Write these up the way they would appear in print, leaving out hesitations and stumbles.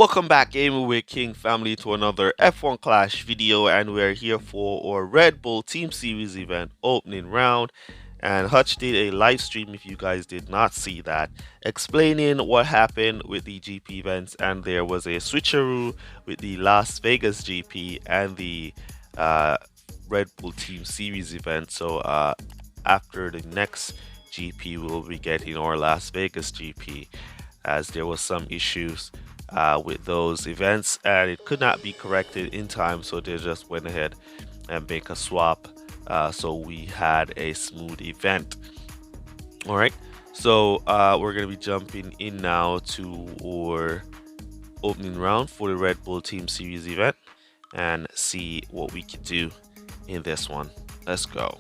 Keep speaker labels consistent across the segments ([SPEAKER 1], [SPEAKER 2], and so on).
[SPEAKER 1] Welcome back, Gamer with King family, to another F1 Clash video, and we're here for our Red Bull Team Series event opening round. And Hutch did a live stream, if you guys did not see that, explaining what happened with the GP events, and there was a switcheroo with the Las Vegas GP and the uh, Red Bull Team Series event. So after the next GP, we'll be getting our Las Vegas GP, as there was some issues with those events and it could not be corrected in time, so they just went ahead and make a swap, so we had a smooth event. All right, so we're going to be jumping in now to our opening round for the Red Bull Team Series event and see what we can do in this one. Let's go.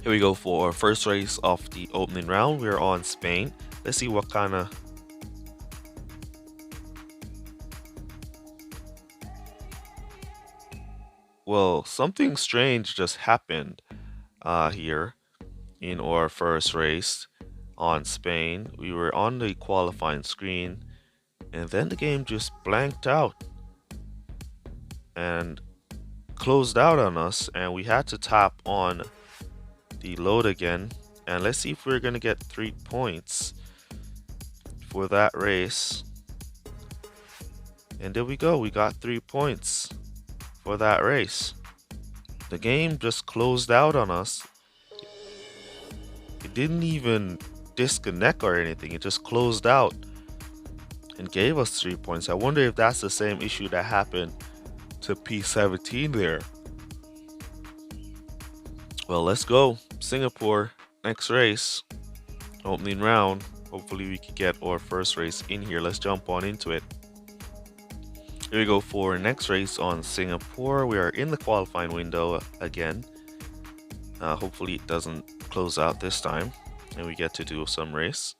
[SPEAKER 1] Here we go for our first race of the opening round. We're on Spain. Let's see what kind of something strange just happened here in our first race on Spain. We were on the qualifying screen and then the game just blanked out and closed out on us, and we had to tap on the load again. And let's see if we're gonna get 3 points for that race. And there we go, we got 3 points for that race. The game just closed out on us. It didn't even disconnect or anything, it just closed out and gave us 3 points. I wonder if that's the same issue that happened to P17 there. Well, let's go. Singapore, next race, opening round. Hopefully we can get our first race in here. Let's jump on into it. Here we go for next race on Singapore. We are in the qualifying window again. Hopefully it doesn't close out this time and we get to do some race.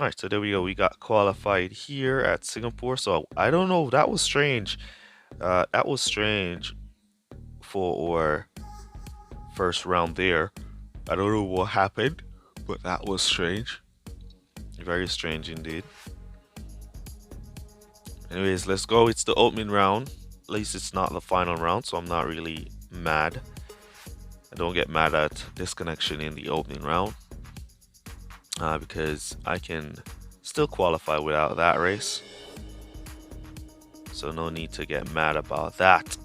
[SPEAKER 1] All right, so there we go. We got qualified here at Singapore. So I don't know. That was strange. That was strange for our first round there. I don't know what happened, but that was strange. Very strange indeed. Anyways, let's go. It's the opening round. At least it's not the final round, so I'm not really mad. I don't get mad at disconnection in the opening round because I can still qualify without that race. So no need to get mad about that.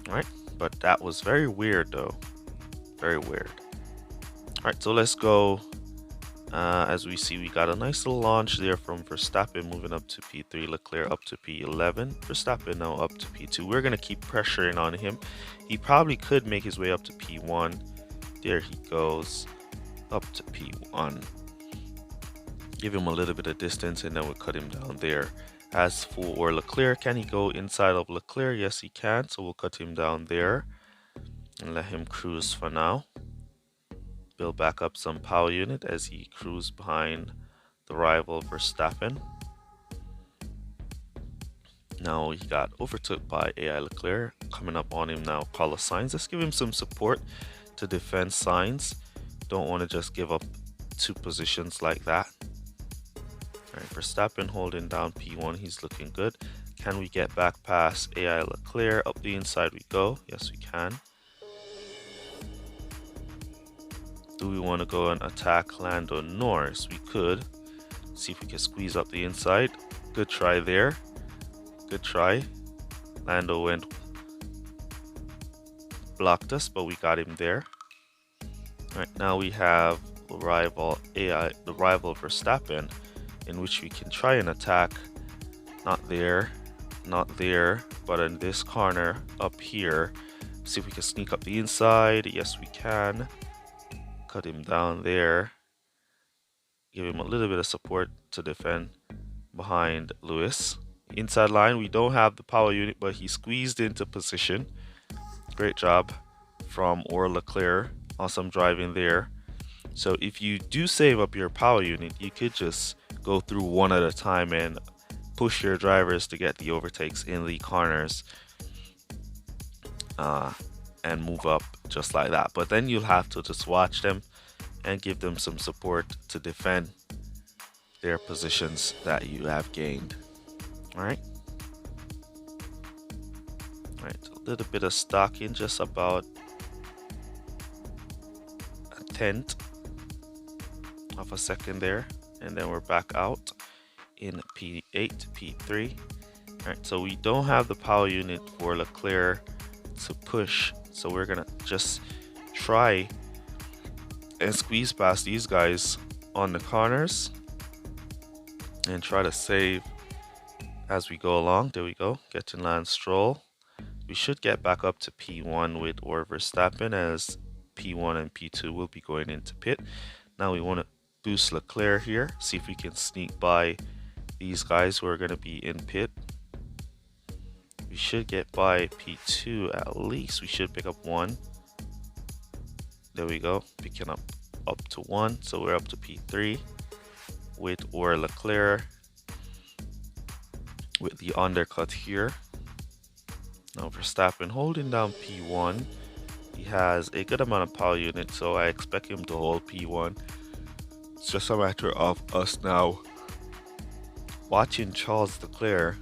[SPEAKER 1] All right, but that was very weird though. Very weird. All right, so let's go. As we see, we got a nice little launch there from Verstappen, moving up to P3, Leclerc up to P11, Verstappen now up to P2. We're going to keep pressuring on him. He probably could make his way up to P1. There he goes, up to P1. Give him a little bit of distance and then we'll cut him down there. As for Leclerc, can he go inside of Leclerc? Yes, he can. So we'll cut him down there and let him cruise for now. Build back up some power unit as he cruises behind the rival Verstappen. Now he got overtook by AI Leclerc. Coming up on him now, Carlos Sainz. Let's give him some support to defend Sainz. Don't want to just give up 2 positions like that. Alright, Verstappen holding down P1. He's looking good. Can we get back past AI Leclerc? Up the inside we go. Yes, we can. Do we want to go and attack Lando Norris? We could. See if we can squeeze up the inside. Good try there. Good try. Lando blocked us, but we got him there. Alright, now we have the rival Verstappen, in which we can try and attack. Not there, not there, but in this corner up here. See if we can sneak up the inside. Yes, we can. Cut him down there. Give him a little bit of support to defend behind Lewis. Inside line, we don't have the power unit, but he squeezed into position. Great job from Leclerc. Awesome driving there. So if you do save up your power unit, you could just go through one at a time and push your drivers to get the overtakes in the corners and move up just like that. But then you'll have to just watch them and give them some support to defend. their positions that you have gained. All right. All right. A little bit of stocking, just about a tenth of a second there, and then we're back out in P8 to P3. All right. So we don't have the power unit for Leclerc to push, so we're gonna just try and squeeze past these guys on the corners and try to save as we go along. There we go, get to Lance Stroll. We should get back up to P1 with or Verstappen, as P1 and P2 will be going into pit. Now we want to boost Leclerc here, see if we can sneak by these guys who are going to be in pit. We should get by P2 at least. We should pick up one. There we go, picking up to one. So we're up to P3 with or Leclerc with the undercut here. Now Verstappen holding down P1. He has a good amount of power unit, so I expect him to hold P1. It's just a matter of us now watching Charles Leclerc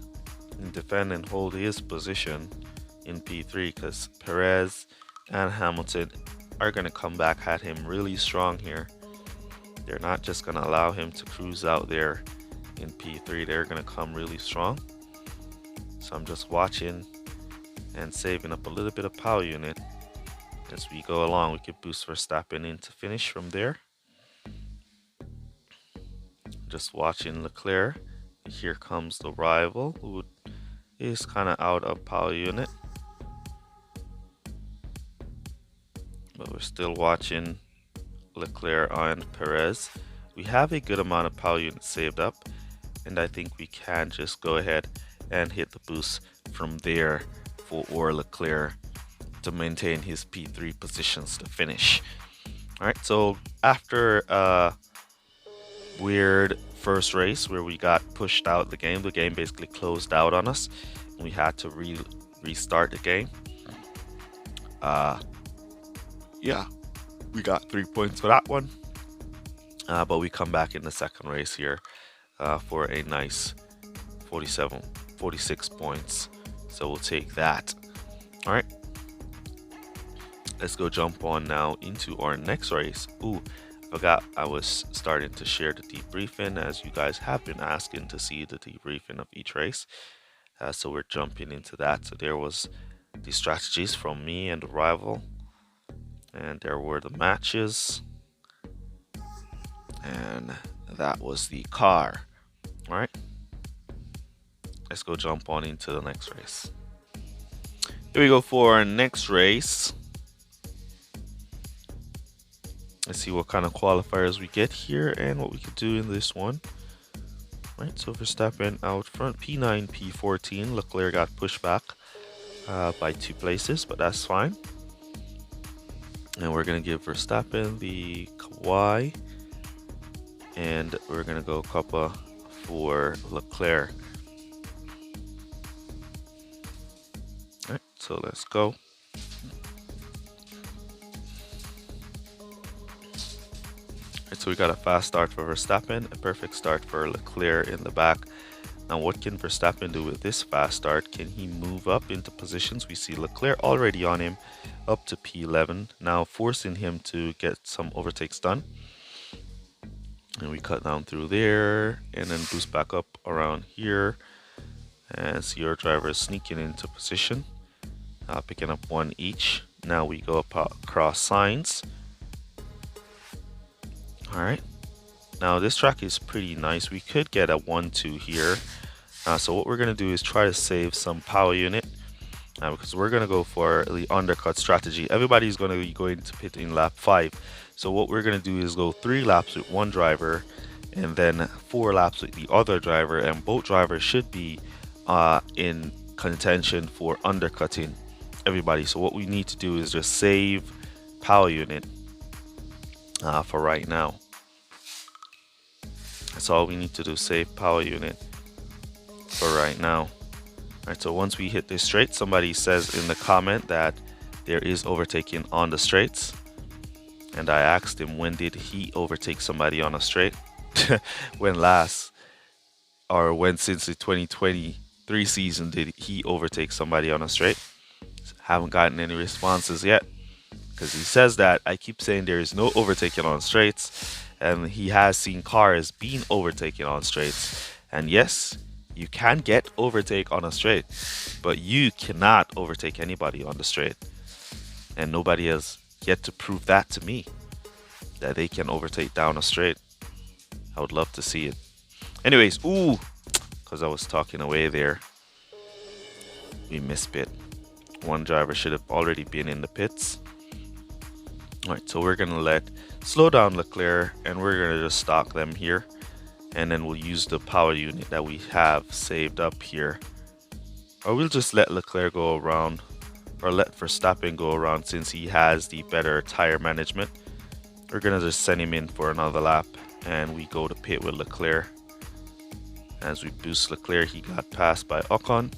[SPEAKER 1] defend and hold his position in P3, because Perez and Hamilton are going to come back at him really strong here. They're not just going to allow him to cruise out there in P3. They're going to come really strong. So I'm just watching and saving up a little bit of power unit as we go along. We could boost Verstappen in to finish from there. Just watching Leclerc. Here comes the rival, who is kind of out of power unit. But we're still watching Leclerc and Perez. We have a good amount of power unit saved up, and I think we can just go ahead and hit the boost from there for Leclerc to maintain his P3 positions to finish. All right, so after a weird first race where we got pushed out the game basically closed out on us. We had to restart the game. Yeah, we got 3 points for that one. But we come back in the second race here for a nice 46 points. So we'll take that. All right. Let's go jump on now into our next race. Ooh, forgot I was starting to share the debriefing, as you guys have been asking to see the debriefing of each race. So we're jumping into that. So there was the strategies from me and the rival, and there were the matches, and that was the car. All right, let's go jump on into the next race. Here we go for our next race. Let's see what kind of qualifiers we get here and what we could do in this one. Right, so Verstappen out front, P9, P14. Leclerc got pushed back by 2 places, but that's fine. And we're going to give Verstappen the Kawhi, and we're going to go Kappa for Leclerc. All right, so let's go. So we got a fast start for Verstappen, a perfect start for Leclerc in the back. Now what can Verstappen do with this fast start? Can he move up into positions? We see Leclerc already on him up to P11, now forcing him to get some overtakes done. And we cut down through there and then boost back up around here. And see our drivers sneaking into position, picking up 1 each. Now we go up across signs. Alright, now this track is pretty nice. We could get a 1-2 here. So what we're going to do is try to save some power unit, because we're going to go for the undercut strategy. Everybody's going to be going to pit in lap 5. So what we're going to do is go 3 laps with one driver and then 4 laps with the other driver, and both drivers should be in contention for undercutting everybody. So what we need to do is just save power unit for right now. That's all we need to do, save power unit for right now. Alright, so once we hit this straight, somebody says in the comment that there is overtaking on the straights. And I asked him, when did he overtake somebody on a straight? when last or when since the 2023 season did he overtake somebody on a straight? Haven't gotten any responses yet because he says that. I keep saying there is no overtaking on straights, and he has seen cars being overtaken on straights. And yes, you can get overtake on a straight, but you cannot overtake anybody on the straight. And nobody has yet to prove that to me, that they can overtake down a straight. I would love to see it. Anyways, ooh, because I was talking away there, we missed pit. One driver should have already been in the pits. Alright, so we're gonna slow down Leclerc, and we're gonna just stock them here, and then we'll use the power unit that we have saved up here. Or we'll just let Leclerc go around, or let Verstappen go around since he has the better tire management. We're gonna just send him in for another lap, and we go to pit with Leclerc. As we boost Leclerc, he got passed by Ocon.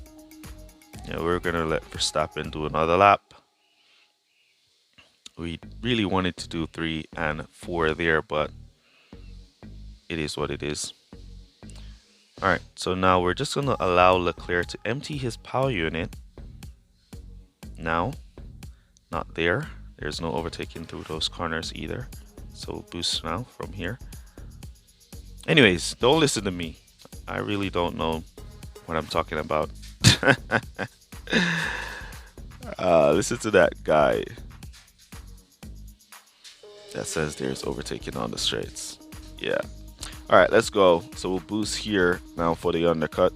[SPEAKER 1] Yeah, we're gonna let Verstappen do another lap. We really wanted to do 3 and 4 there, but it is what it is. Alright, so now we're just gonna allow Leclerc to empty his power unit. Now, not there. There's no overtaking through those corners either. So we'll boost now from here. Anyways, don't listen to me. I really don't know what I'm talking about. Listen to that guy that says there's overtaking on the straights. Yeah. Alright, let's go. So we'll boost here now for the undercut.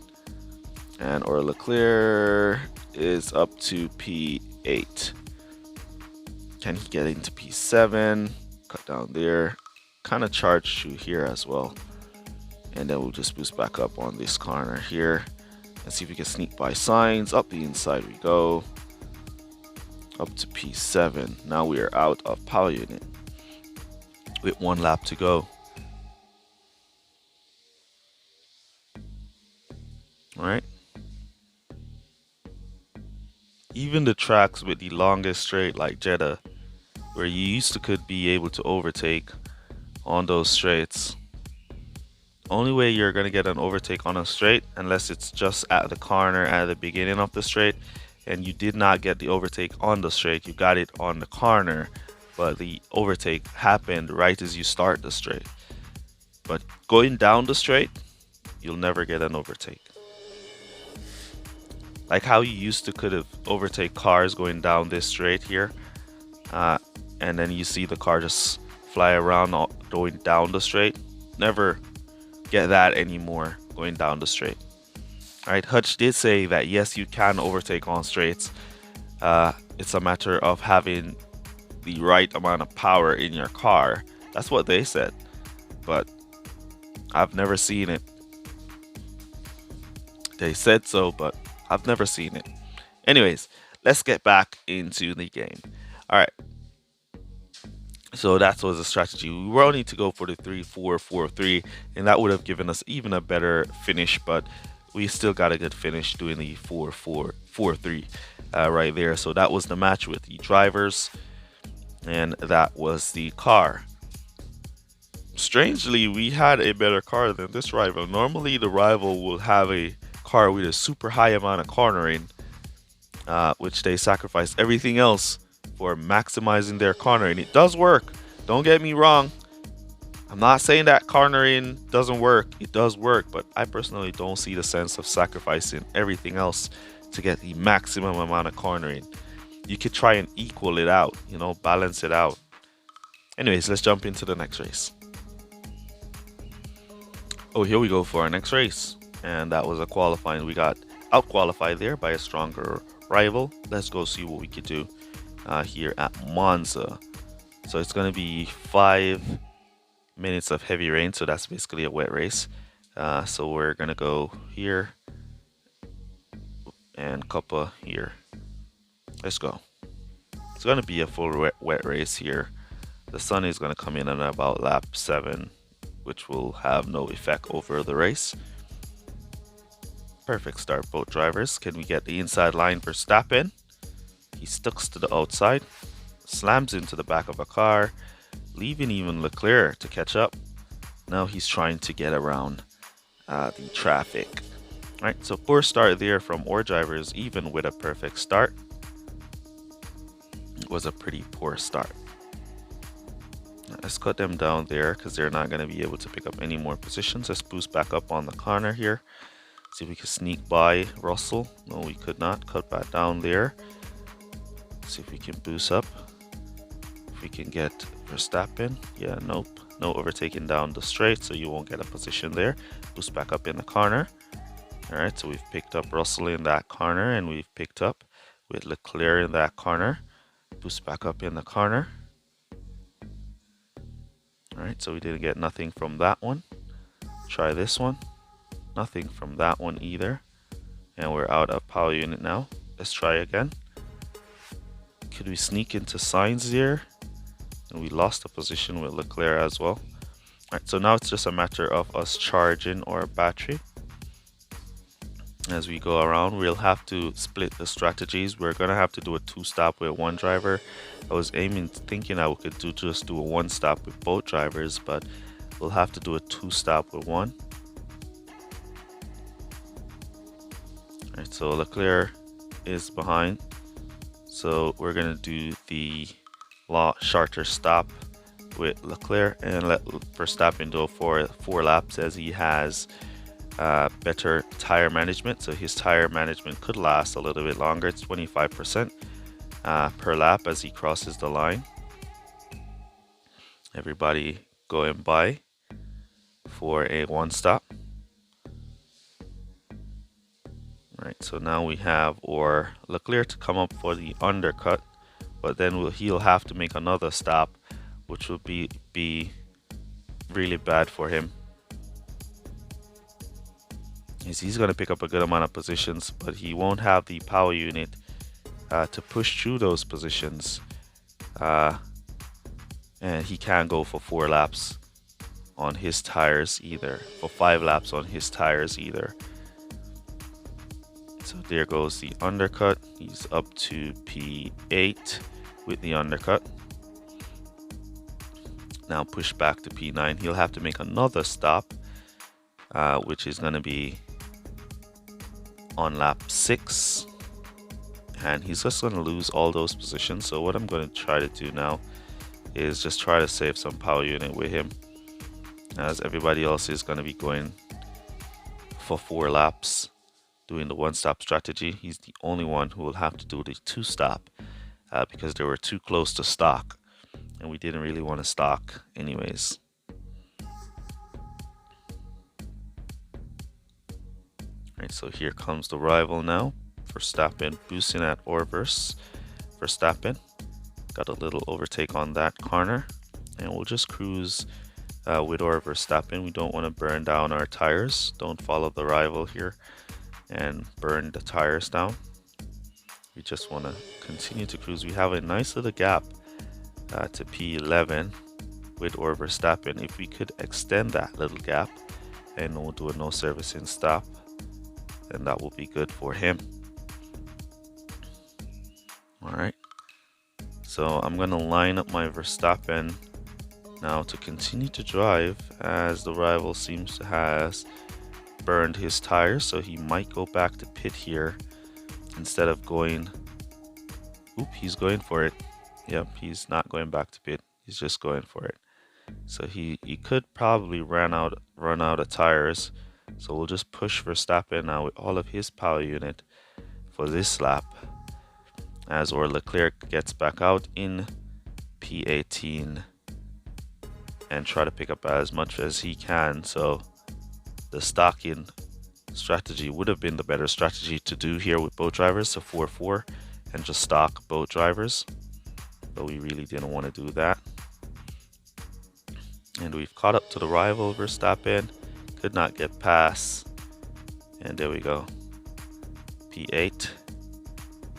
[SPEAKER 1] And our Leclerc is up to P8. Can he get into P7? Cut down there. Kind of charge through here as well. And then we'll just boost back up on this corner here. And see if we can sneak by signs. Up the inside we go. Up to P7. Now we are out of power unit with 1 lap to go. Alright. Even the tracks with the longest straight like Jeddah, where you used to could be able to overtake on those straights. Only way you're going to get an overtake on a straight, unless it's just at the corner at the beginning of the straight, and you did not get the overtake on the straight, you got it on the corner, but the overtake happened right as you start the straight. But going down the straight, you'll never get an overtake. Like how you used to could have overtake cars going down this straight here, and then you see the car just fly around going down the straight. Never get that anymore going down the straight. Alright, Hutch did say that yes, you can overtake on straights. It's a matter of having the right amount of power in your car. That's what they said, but I've never seen it. They said so, but I've never seen it. Anyways, let's get back into the game. Alright, so that was the strategy. We were only to go for the 3-4-4-3, and that would have given us even a better finish, but we still got a good finish doing the 4-4-4-3 right there. So that was the match with the drivers, and that was the car. Strangely, we had a better car than this rival. Normally, the rival will have a car with a super high amount of cornering, which they sacrifice everything else for maximizing their cornering. It does work. Don't get me wrong. I'm not saying that cornering doesn't work. It does work, but I personally don't see the sense of sacrificing everything else to get the maximum amount of cornering. You could try and equal it out, you know, balance it out. Anyways, let's jump into the next race. Oh, here we go for our next race. And that was a qualifying. We got out qualified there by a stronger rival. Let's go see what we could do here at Monza. So it's going to be 5 minutes of heavy rain, so that's basically a wet race. So we're going to go here and Coppa here. Let's go. It's going to be a full wet race here. The sun is going to come in at about lap 7, which will have no effect over the race. Perfect start, both drivers. Can we get the inside line for Verstappen? He sticks to the outside, slams into the back of a car, leaving even Leclerc to catch up. Now he's trying to get around the traffic. All right, so poor start there from our drivers, even with a perfect start. It was a pretty poor start. Let's cut them down there because they're not going to be able to pick up any more positions. Let's boost back up on the corner here. See if we can sneak by Russell. No, we could not. Cut back down there. See if we can boost up. If we can get Verstappen. Yeah, nope. No overtaking down the straight, so you won't get a position there. Boost back up in the corner. Alright, so we've picked up Russell in that corner, and we've picked up with Leclerc in that corner. Boost back up in the corner. Alright, so we didn't get nothing from that one. Try this one. Nothing from that one either. And we're out of power unit now. Let's try again. Could we sneak into signs there? And we lost a position with Leclerc as well. Alright, so now it's just a matter of us charging our battery. As we go around, we'll have to split the strategies. We're gonna have to do a 2-stop with one driver. I was thinking I could just do a 1-stop with both drivers, but we'll have to do a 2-stop with one. Alright, so Leclerc is behind, so we're gonna do the shorter stop with Leclerc and let Verstappen do for 4 laps, as he has better tire management, so his tire management could last a little bit longer. It's 25% per lap as he crosses the line. Everybody going by for a 1-stop. Right, so now we have our Leclerc to come up for the undercut, but then he'll have to make another stop, which will be really bad for him. He's going to pick up a good amount of positions, but he won't have the power unit to push through those positions. And he can't go for 4 laps on his tires either, for 5 laps on his tires either. So there goes the undercut. He's up to P8 with the undercut. Now push back to P9. He'll have to make another stop, which is going to be on lap 6, and he's just going to lose all those positions. So what I'm going to try to do now is just try to save some power unit with him, as everybody else is going to be going for 4 laps doing the 1-stop strategy. He's the only one who will have to do the 2-stop because they were too close to stock, and we didn't really want to stock anyways. Right, so here comes the rival now. Verstappen boosting at Verstappen. Got a little overtake on that corner, and we'll just cruise with our Verstappen. We don't want to burn down our tires. Don't follow the rival here and burn the tires down. We just want to continue to cruise. We have a nice little gap to P11 with our Verstappen. If we could extend that little gap and we'll do a no servicing stop, then that will be good for him. Alright, so I'm going to line up my Verstappen now to continue to drive, as the rival seems to has burned his tires, so he might go back to pit here instead of going. He's going for it. Yep, he's not going back to pit, he's just going for it. So he could probably run out of tires. So we'll just push Verstappen now with all of his power unit for this lap, as our Leclerc gets back out in P18 and try to pick up as much as he can. So the stocking strategy would have been the better strategy to do here with both drivers, so 4-4 and just stock both drivers, but we really didn't want to do that. And we've caught up to the rival Verstappen. Could not get past, and there we go, P8,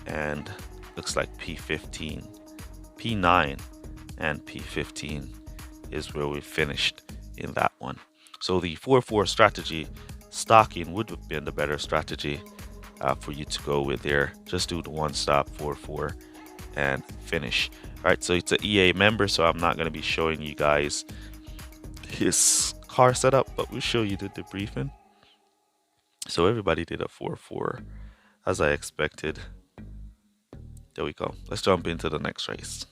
[SPEAKER 1] and looks like P15, P9 and P15 is where we finished in that one. So the 4-4 strategy, stocking would have been the better strategy for you to go with there. Just do the 1-stop 4-4 and finish. All right, so it's an EA member, so I'm not going to be showing you guys his car setup, but we'll show you the debriefing. So everybody did a 4-4 as I expected. There we go. Let's jump into the next race.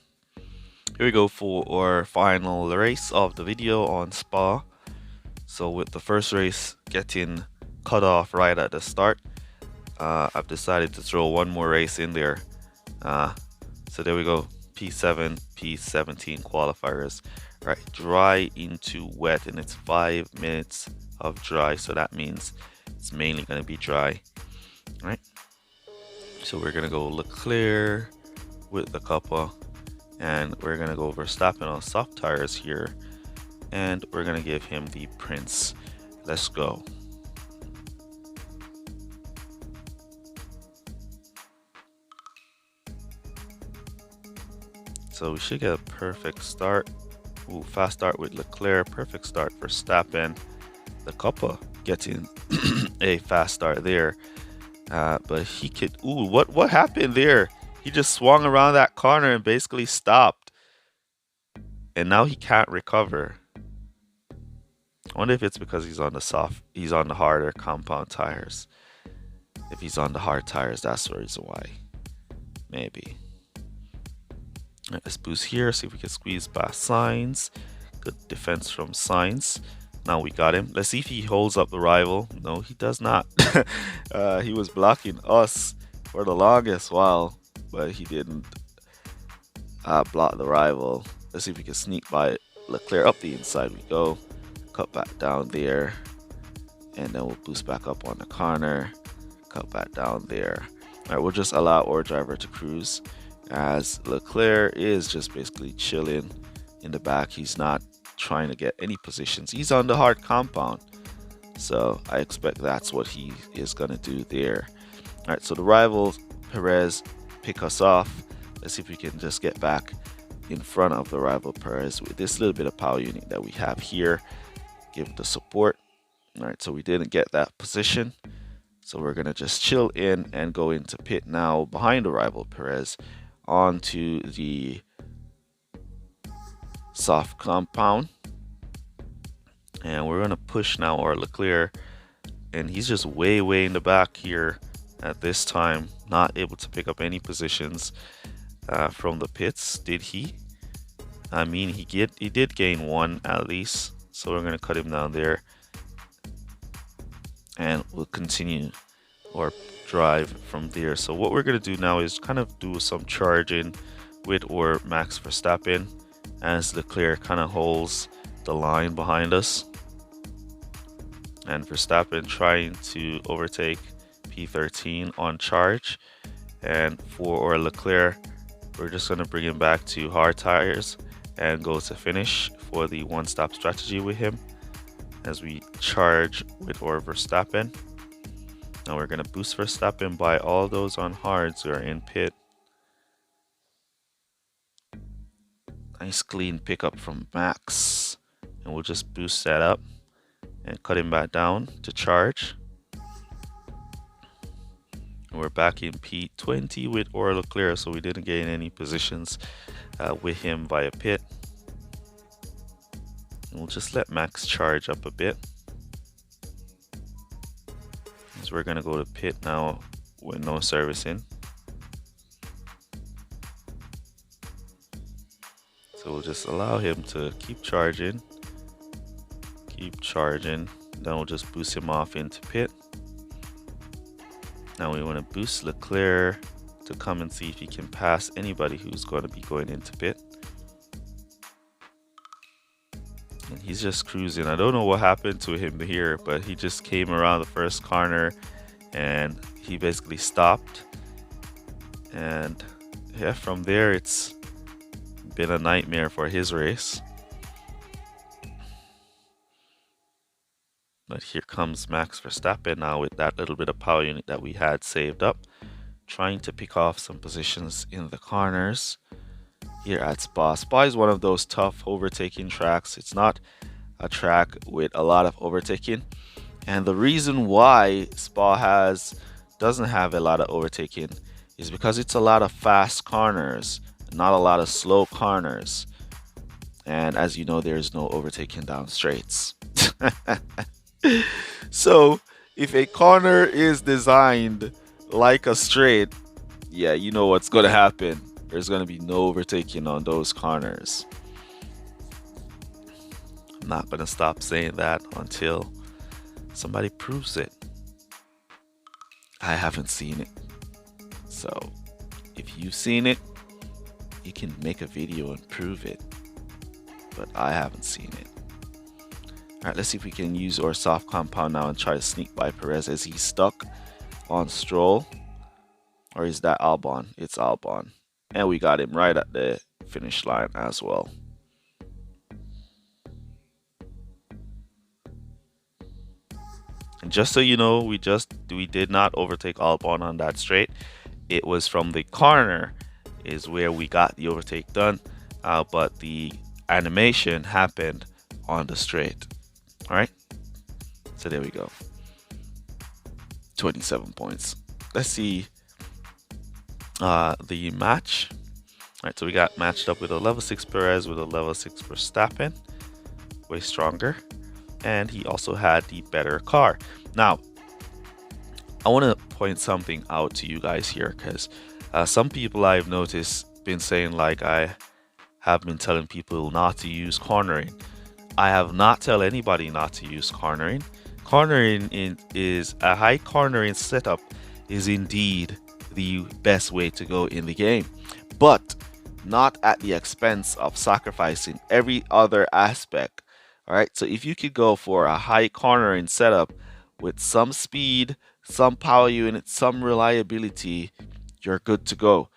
[SPEAKER 1] Here we go for our final race of the video on Spa. So with the first race getting cut off right at the start, I've decided to throw one more race in there. So there we go, P7, P17 qualifiers. Right, dry into wet, and it's 5 minutes of dry, so that means it's mainly going to be dry. Right, so we're going to go Leclerc with the couple, and we're going to go Verstappen on soft tires here, and we're going to give him the Prince. Let's go. So we should get a perfect start. Ooh, fast start with Leclerc, perfect start for Verstappen. The couple getting a fast start there, but he could. Ooh, what happened there? He just swung around that corner and basically stopped, and now he can't recover. I wonder if it's because he's on the harder compound tires. If he's on the hard tires, that's the reason why. Maybe. Right, let's boost here, see if we can squeeze past Sainz. Good defense from Sainz. Now we got him. Let's see if he holds up the rival. No, he does not. He was blocking us for the longest while, but he didn't block the rival. Let's see if we can sneak by Leclerc. Up the inside we go. Cut back down there. And then we'll boost back up on the corner. Cut back down there. All right, we'll just allow our driver to cruise, as Leclerc is just basically chilling in the back. He's not trying to get any positions. He's on the hard compound, so I expect that's what he is going to do there. All right, so the rival Perez pick us off. Let's see if we can just get back in front of the rival Perez with this little bit of power unit that we have here. Give the support. All right, so we didn't get that position, so we're going to just chill in and go into pit now behind the rival Perez onto the soft compound, and we're going to push now our Leclerc, and he's just way in the back here at this time, not able to pick up any positions from the pits. Did he? I mean, he did gain one at least, so we're going to cut him down there, and we'll continue or drive from there. So what we're going to do now is kind of do some charging with or Max Verstappen, as Leclerc kind of holds the line behind us, and Verstappen trying to overtake P13 on charge. And for our Leclerc, we're just going to bring him back to hard tires and go to finish for the one-stop strategy with him as we charge with our Verstappen. Now we're going to boost Verstappen by all those on hards who are in pit. Nice clean pickup from Max. And we'll just boost that up and cut him back down to charge. And we're back in P20 with our Leclerc, so we didn't gain any positions with him via pit. And we'll just let Max charge up a bit. So we're going to go to pit now with no servicing. So we'll just allow him to keep charging. Then we'll just boost him off into pit. Now we want to boost Leclerc to come and see if he can pass anybody who's going to be going into pit. And he's just cruising. I don't know what happened to him here, but he just came around the first corner and he basically stopped. And yeah, from there it's been a nightmare for his race. But here comes Max Verstappen now with that little bit of power unit that we had saved up, trying to pick off some positions in the corners here at Spa. Spa is one of those tough overtaking tracks. It's not a track with a lot of overtaking, and the reason why Spa doesn't have a lot of overtaking is because it's a lot of fast corners, not a lot of slow corners. And as you know, there's no overtaking down straights.
[SPEAKER 2] So if a corner is designed like a straight, yeah, you know what's gonna happen. There's gonna be no overtaking on those corners. I'm not gonna stop saying that until somebody proves it. I haven't seen it. So if you've seen it, you can make a video and prove it. But I haven't seen it. Alright, let's see if we can use our soft compound now and try to sneak by Perez as he's stuck on Stroll. Or is that Albon? It's Albon. And we got him right at the finish line as well. And just so you know, we did not overtake Albon on that straight. It was from the corner is where we got the overtake done. But the animation happened on the straight. Alright. So there we go. 27 points. Let's see the match. Alright, so we got matched up with a level 6 Perez with a level 6 Verstappen. Way stronger. And he also had the better car. Now, I want to point something out to you guys here, because some people I've noticed been saying, like, I have been telling people not to use cornering. I have not tell anybody not to use cornering. Cornering is a high cornering setup is indeed the best way to go in the game, but not at the expense of sacrificing every other aspect. All right, so if you could go for a high cornering setup with some speed, some power unit, some reliability, you're good to go.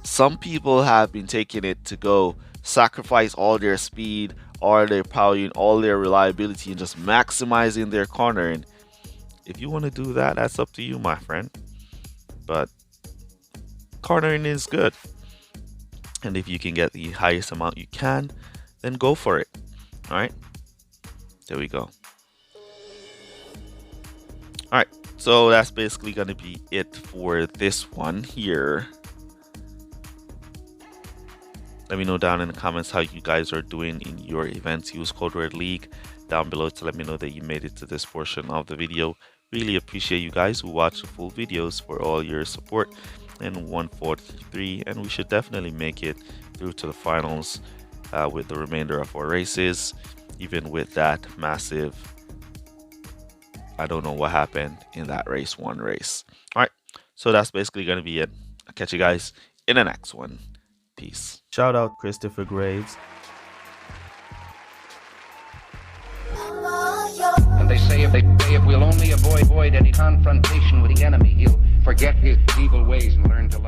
[SPEAKER 2] Some people have been taking it to go sacrifice all their speed, all their power unit, all their reliability, and just maximizing their cornering. If you want to do that, that's up to you, my friend. But cornering is good. And if you can get the highest amount you can, then go for it. All right, there we go. All right, so that's basically going to be it for this one here. Let me know down in the comments how you guys are doing in your events. Use code REDLEAGUE down below to let me know that you made it to this portion of the video. Really appreciate you guys who watch the full videos for all your support. And 143, and we should definitely make it through to the finals with the remainder of our races, even with that massive, I don't know what happened in that race one race. All right, so that's basically going to be it. I'll catch you guys in the next one. Peace. Shout out Christopher Graves.
[SPEAKER 3] And they say if we'll only avoid any confrontation with the enemy, he'll forget his evil ways and learn to love.